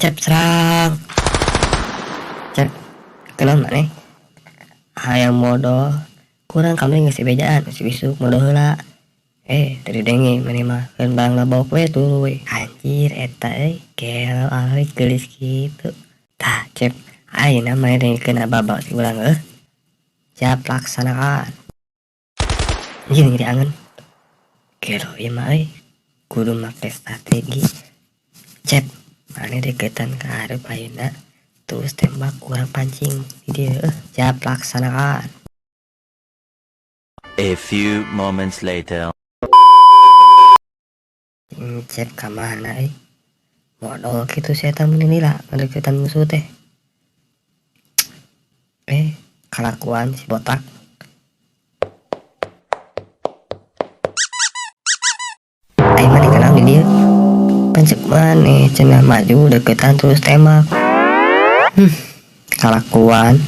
Cep serang. Cep kenal mana? Hayang modal kurang kami ngisi bejaan si bisuk modal heula. Tadi dengi mana mah kan bang labok we tuh we. Anjir eta kelo ahli gelis gitu. Tah cep ayeuna main kena babak si ulang siap laksanakan. Anjir ngiri angen. Kelo ieu mah kudu make strategi. Cep mana deketan ke hareup ayeuna terus tembak kurang pancing di dieu siap laksanakan. A few moments later. Cep kamana modal gitu setan menilai ngedeketan musuh teh. Kelakuan si botak. Mana kenal di dia pencet mana cenah maju deketan terus tembak. Kelakuan